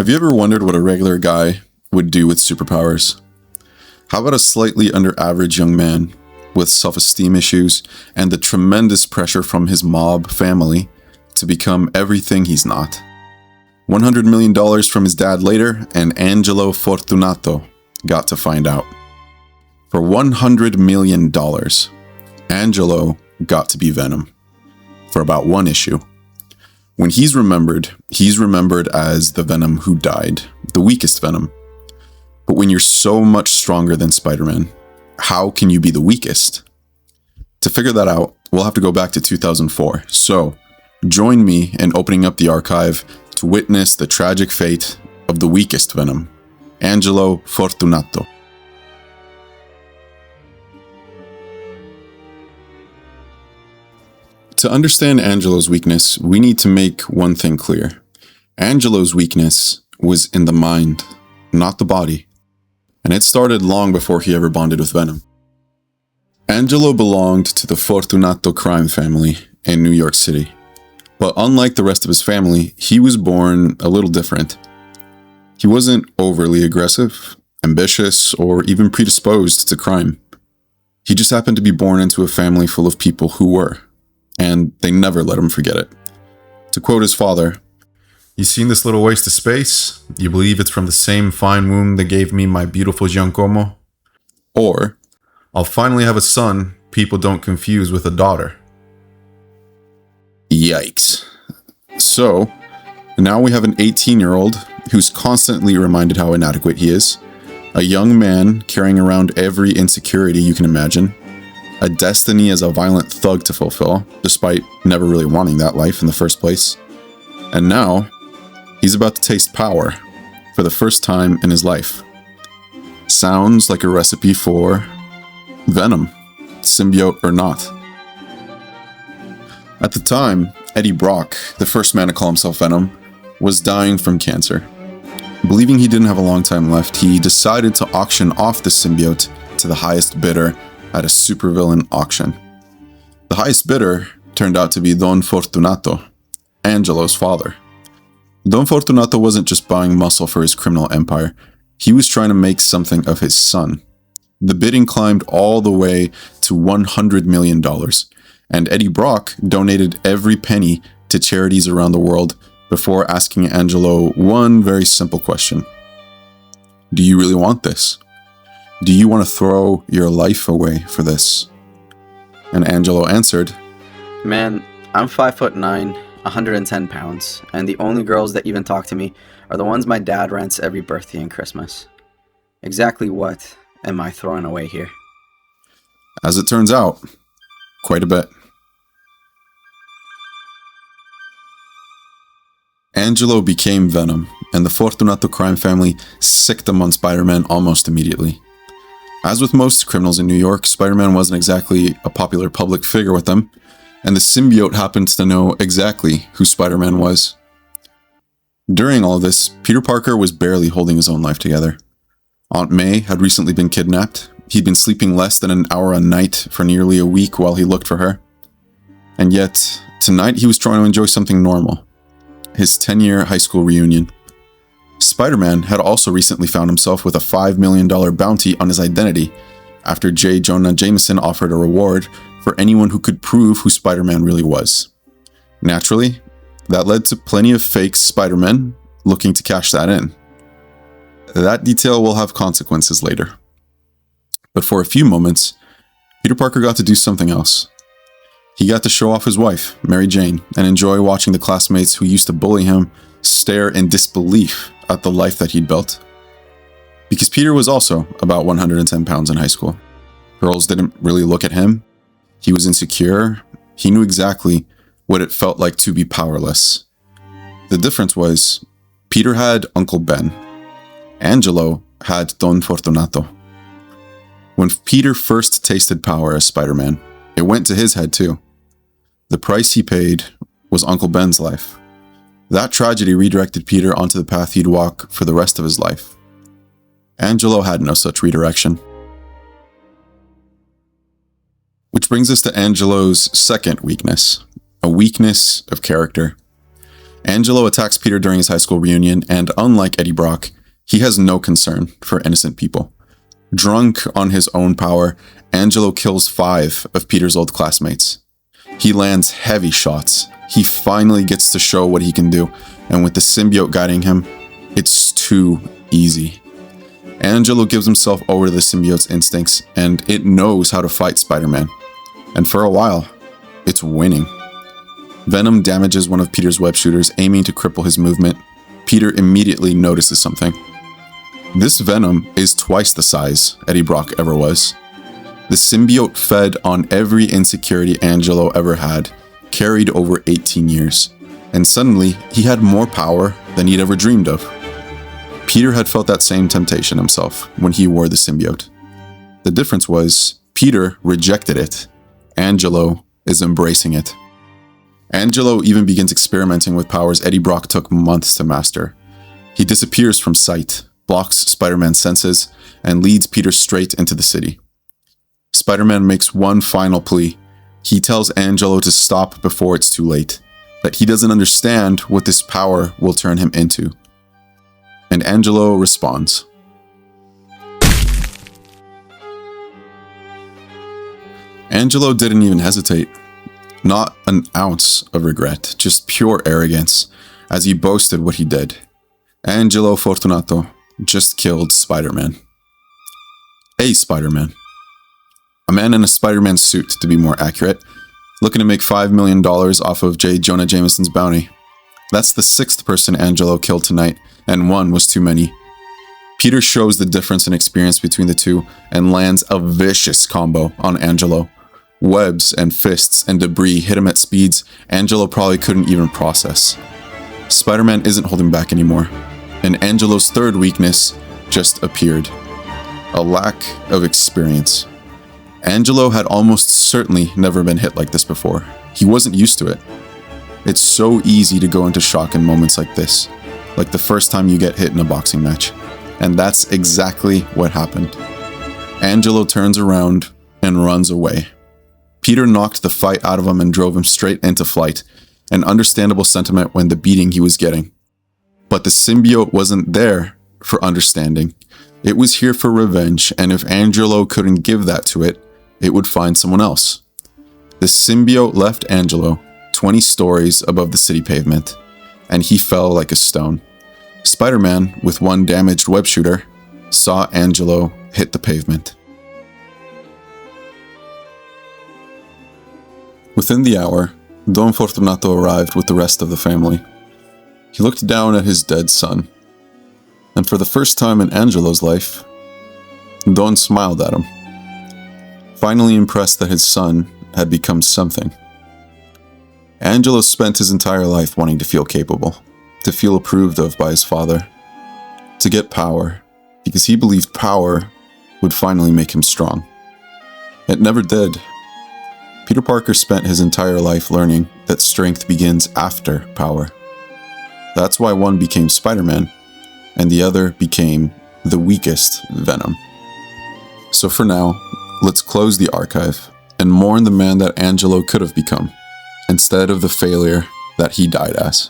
Have you ever wondered what a regular guy would do with superpowers? How about a slightly under-average young man with self-esteem issues and the tremendous pressure from his mob family to become everything he's not? $100 million from his dad later, and Angelo Fortunato got to find out. For $100 million, Angelo got to be Venom for about one issue. When he's remembered as the Venom who died, the weakest Venom. But when you're so much stronger than Spider-Man, how can you be the weakest? To figure that out, we'll have to go back to 2004. So, join me in opening up the archive to witness the tragic fate of the weakest Venom, Angelo Fortunato. To understand Angelo's weakness, we need to make one thing clear. Angelo's weakness was in the mind, not the body. And it started long before he ever bonded with Venom. Angelo belonged to the Fortunato crime family in New York City. But unlike the rest of his family, he was born a little different. He wasn't overly aggressive, ambitious, or even predisposed to crime. He just happened to be born into a family full of people who were. And they never let him forget it. To quote his father, "You seen this little waste of space? You believe it's from the same fine womb that gave me my beautiful Giancomo? Or, I'll finally have a son people don't confuse with a daughter." Yikes. So, now we have an 18-year-old who's constantly reminded how inadequate he is, a young man carrying around every insecurity you can imagine, a destiny as a violent thug to fulfill, despite never really wanting that life in the first place. And now, he's about to taste power for the first time in his life. Sounds like a recipe for Venom, symbiote or not. At the time, Eddie Brock, the first man to call himself Venom, was dying from cancer. Believing he didn't have a long time left, he decided to auction off the symbiote to the highest bidder at a supervillain auction. The highest bidder turned out to be Don Fortunato, Angelo's father. Don Fortunato wasn't just buying muscle for his criminal empire, he was trying to make something of his son. The bidding climbed all the way to $100 million, and Eddie Brock donated every penny to charities around the world before asking Angelo one very simple question. Do you really want this? Do you want to throw your life away for this? And Angelo answered, "Man, I'm 5'9", 110 pounds, and the only girls that even talk to me are the ones my dad rents every birthday and Christmas. Exactly what am I throwing away here?" As it turns out, quite a bit. Angelo became Venom, and the Fortunato crime family sicked him on Spider-Man almost immediately. As with most criminals in New York, Spider-Man wasn't exactly a popular public figure with them, and the symbiote happened to know exactly who Spider-Man was. During all of this, Peter Parker was barely holding his own life together. Aunt May had recently been kidnapped. He'd been sleeping less than an hour a night for nearly a week while he looked for her. And yet, tonight he was trying to enjoy something normal. His 10-year high school reunion. Spider-Man had also recently found himself with a $5 million bounty on his identity after J. Jonah Jameson offered a reward for anyone who could prove who Spider-Man really was. Naturally, that led to plenty of fake Spider-Men looking to cash that in. That detail will have consequences later. But for a few moments, Peter Parker got to do something else. He got to show off his wife, Mary Jane, and enjoy watching the classmates who used to bully him stare in disbelief at the life that he'd built. Because Peter was also about 110 pounds in high school. Girls didn't really look at him. He was insecure. He knew exactly what it felt like to be powerless. The difference was, Peter had Uncle Ben. Angelo had Don Fortunato. When Peter first tasted power as Spider-Man, it went to his head too. The price he paid was Uncle Ben's life. That tragedy redirected Peter onto the path he'd walk for the rest of his life. Angelo had no such redirection. Which brings us to Angelo's second weakness, a weakness of character. Angelo attacks Peter during his high school reunion, and unlike Eddie Brock, he has no concern for innocent people. Drunk on his own power, Angelo kills 5 of Peter's old classmates. He lands heavy shots. He finally gets to show what he can do, and with the symbiote guiding him, it's too easy. Angelo gives himself over to the symbiote's instincts, and it knows how to fight Spider-Man. And for a while, it's winning. Venom damages one of Peter's web shooters, aiming to cripple his movement. Peter immediately notices something. This Venom is twice the size Eddie Brock ever was. The symbiote fed on every insecurity Angelo ever had, carried over 18 years, and suddenly he had more power than he'd ever dreamed of. Peter had felt that same temptation himself when he wore the symbiote. The difference was, Peter rejected it. Angelo is embracing it. Angelo even begins experimenting with powers Eddie Brock took months to master. He disappears from sight, blocks Spider-Man's senses, and leads Peter straight into the city. Spider-Man makes one final plea. He tells Angelo to stop before it's too late, that he doesn't understand what this power will turn him into. And Angelo responds. Angelo didn't even hesitate. Not an ounce of regret, just pure arrogance, as he boasted what he did. Angelo Fortunato just killed Spider-Man. A Spider-Man. A man in a Spider-Man suit, to be more accurate, looking to make $5 million off of J. Jonah Jameson's bounty. That's the 6th person Angelo killed tonight, and one was too many. Peter shows the difference in experience between the two and lands a vicious combo on Angelo. Webs and fists and debris hit him at speeds Angelo probably couldn't even process. Spider-Man isn't holding back anymore, and Angelo's third weakness just appeared. A lack of experience. Angelo had almost certainly never been hit like this before. He wasn't used to it. It's so easy to go into shock in moments like this, like the first time you get hit in a boxing match. And that's exactly what happened. Angelo turns around and runs away. Peter knocked the fight out of him and drove him straight into flight, an understandable sentiment when the beating he was getting. But the symbiote wasn't there for understanding. It was here for revenge, and if Angelo couldn't give that to it, it would find someone else. The symbiote left Angelo 20 stories above the city pavement, and he fell like a stone. Spider-Man, with one damaged web shooter, saw Angelo hit the pavement. Within the hour, Don Fortunato arrived with the rest of the family. He looked down at his dead son, and for the first time in Angelo's life, Don smiled at him, finally impressed that his son had become something. Angelo spent his entire life wanting to feel capable, to feel approved of by his father, to get power, because he believed power would finally make him strong. It never did. Peter Parker spent his entire life learning that strength begins after power. That's why one became Spider-Man, and the other became the weakest Venom. So for now, let's close the archive and mourn the man that Angelo could have become, instead of the failure that he died as.